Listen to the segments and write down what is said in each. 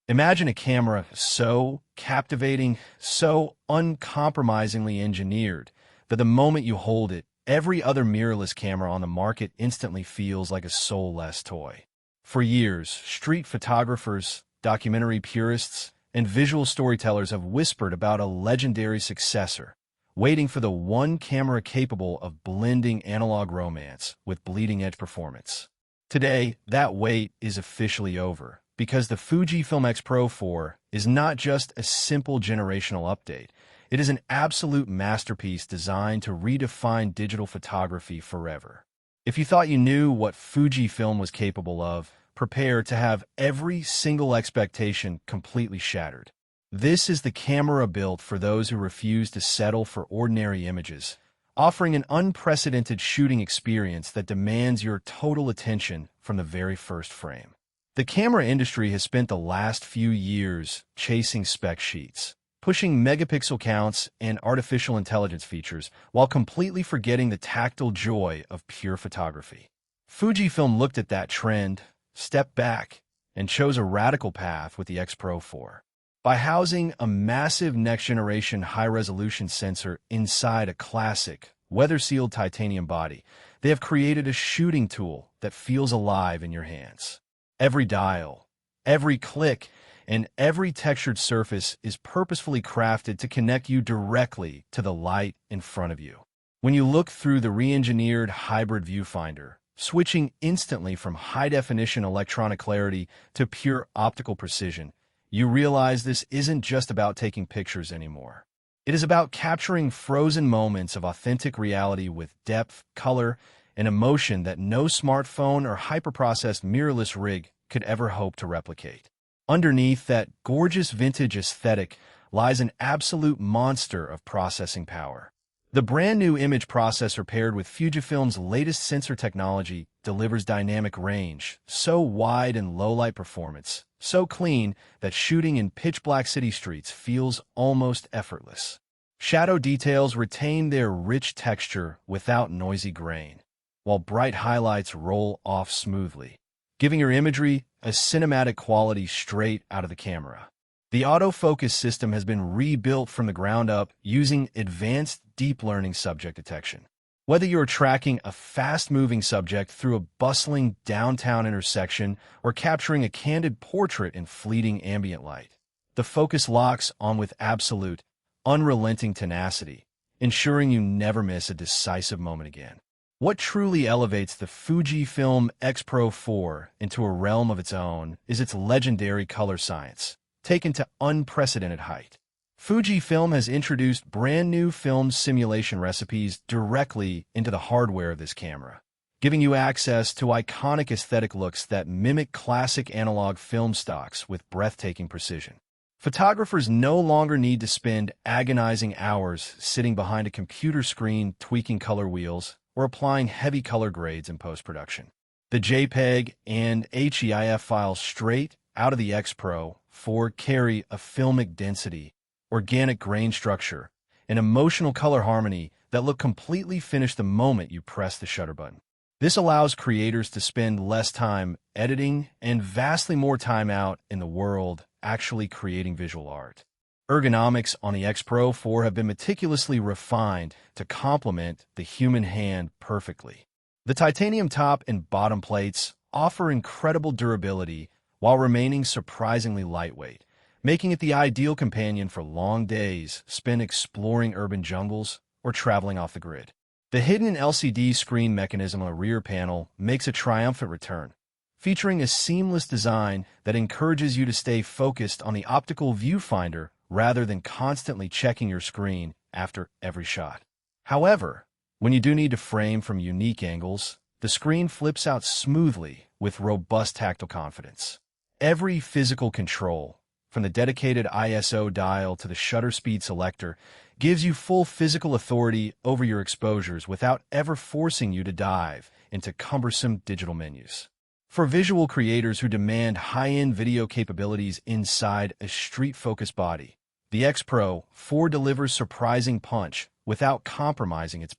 Imagine a camera so captivating, so uncompromisingly engineered, that the moment you hold it, every other mirrorless camera on the market instantly feels like a soulless toy. For years, street photographers, documentary purists, and visual storytellers have whispered about a legendary successor, waiting for the one camera capable of blending analog romance with bleeding-edge performance. Today, that wait is officially over, because the Fujifilm X-Pro 4 is not just a simple generational update. It is an absolute masterpiece designed to redefine digital photography forever. If you thought you knew what Fujifilm was capable of, prepare to have every single expectation completely shattered. This is the camera built for those who refuse to settle for ordinary images, offering an unprecedented shooting experience that demands your total attention from the very first frame. The camera industry has spent the last few years chasing spec sheets, pushing megapixel counts and artificial intelligence features while completely forgetting the tactile joy of pure photography. Fujifilm looked at that trend, stepped back, and chose a radical path with the X-Pro 4. By housing a massive next-generation high-resolution sensor inside a classic, weather-sealed titanium body, they have created a shooting tool that feels alive in your hands. Every dial, every click, and every textured surface is purposefully crafted to connect you directly to the light in front of you. When you look through the re-engineered hybrid viewfinder, switching instantly from high-definition electronic clarity to pure optical precision, you realize this isn't just about taking pictures anymore. It is about capturing frozen moments of authentic reality with depth, color, and emotion that no smartphone or hyper-processed mirrorless rig could ever hope to replicate. Underneath that gorgeous vintage aesthetic lies an absolute monster of processing power. The brand-new image processor paired with Fujifilm's latest sensor technology delivers dynamic range, so wide and low-light performance, so clean that shooting in pitch-black city streets feels almost effortless. Shadow details retain their rich texture without noisy grain, while bright highlights roll off smoothly, giving your imagery a cinematic quality straight out of the camera. The autofocus system has been rebuilt from the ground up using advanced deep learning subject detection. Whether you're tracking a fast-moving subject through a bustling downtown intersection or capturing a candid portrait in fleeting ambient light, the focus locks on with absolute, unrelenting tenacity, ensuring you never miss a decisive moment again. What truly elevates the Fujifilm X-Pro 4 into a realm of its own is its legendary color science, taken to unprecedented height. Fujifilm has introduced brand new film simulation recipes directly into the hardware of this camera, giving you access to iconic aesthetic looks that mimic classic analog film stocks with breathtaking precision. Photographers no longer need to spend agonizing hours sitting behind a computer screen tweaking color wheels or applying heavy color grades in post-production. The JPEG and HEIF files straight out of the X-Pro 4 carry a filmic density, organic grain structure, and emotional color harmony that look completely finished the moment you press the shutter button. This allows creators to spend less time editing and vastly more time out in the world actually creating visual art. Ergonomics on the X-Pro 4 have been meticulously refined to complement the human hand perfectly. The titanium top and bottom plates offer incredible durability while remaining surprisingly lightweight, making it the ideal companion for long days spent exploring urban jungles or traveling off the grid. The hidden LCD screen mechanism on the rear panel makes a triumphant return, featuring a seamless design that encourages you to stay focused on the optical viewfinder rather than constantly checking your screen after every shot. However, when you do need to frame from unique angles, the screen flips out smoothly with robust tactile confidence. Every physical control, from the dedicated ISO dial to the shutter speed selector, gives you full physical authority over your exposures without ever forcing you to dive into cumbersome digital menus. For visual creators who demand high-end video capabilities inside a street-focused body, the X-Pro 4 delivers surprising punch without compromising its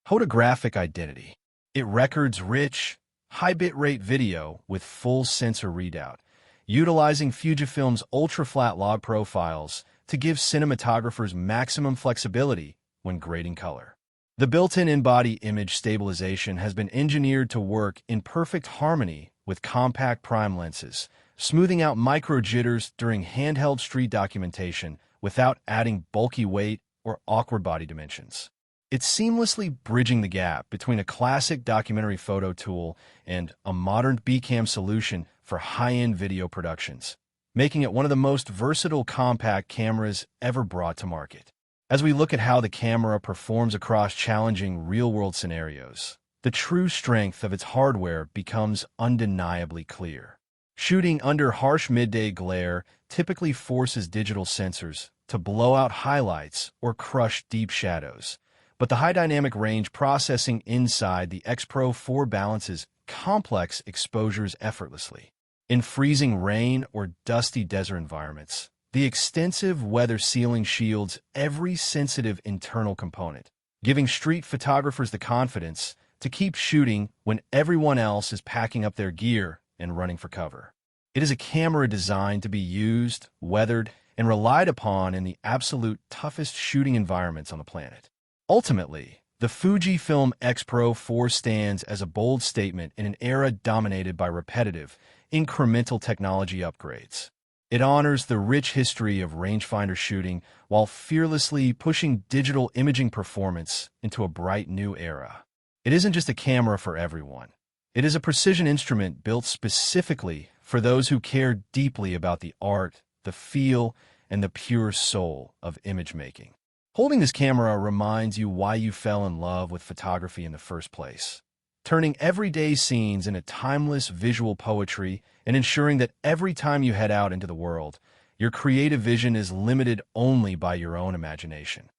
photographic identity. It records rich, high bitrate video with full sensor readout, utilizing Fujifilm's ultra-flat log profiles to give cinematographers maximum flexibility when grading color. The built-in in-body image stabilization has been engineered to work in perfect harmony with compact prime lenses, smoothing out micro jitters during handheld street documentation without adding bulky weight or awkward body dimensions. It's seamlessly bridging the gap between a classic documentary photo tool and a modern B-cam solution for high-end video productions, making it one of the most versatile compact cameras ever brought to market. As we look at how the camera performs across challenging real-world scenarios, the true strength of its hardware becomes undeniably clear. Shooting under harsh midday glare typically forces digital sensors to blow out highlights or crush deep shadows, but the high dynamic range processing inside the X-Pro 4 balances complex exposures effortlessly. In freezing rain or dusty desert environments, the extensive weather sealing shields every sensitive internal component, giving street photographers the confidence to keep shooting when everyone else is packing up their gear and running for cover. It is a camera designed to be used, weathered, and relied upon in the absolute toughest shooting environments on the planet. Ultimately, the Fujifilm X-Pro 4 stands as a bold statement in an era dominated by repetitive, incremental technology upgrades. It honors the rich history of rangefinder shooting while fearlessly pushing digital imaging performance into a bright new era. It isn't just a camera for everyone. It is a precision instrument built specifically for those who care deeply about the art, the feel, and the pure soul of image making. Holding this camera reminds you why you fell in love with photography in the first place, turning everyday scenes into timeless visual poetry and ensuring that every time you head out into the world, your creative vision is limited only by your own imagination.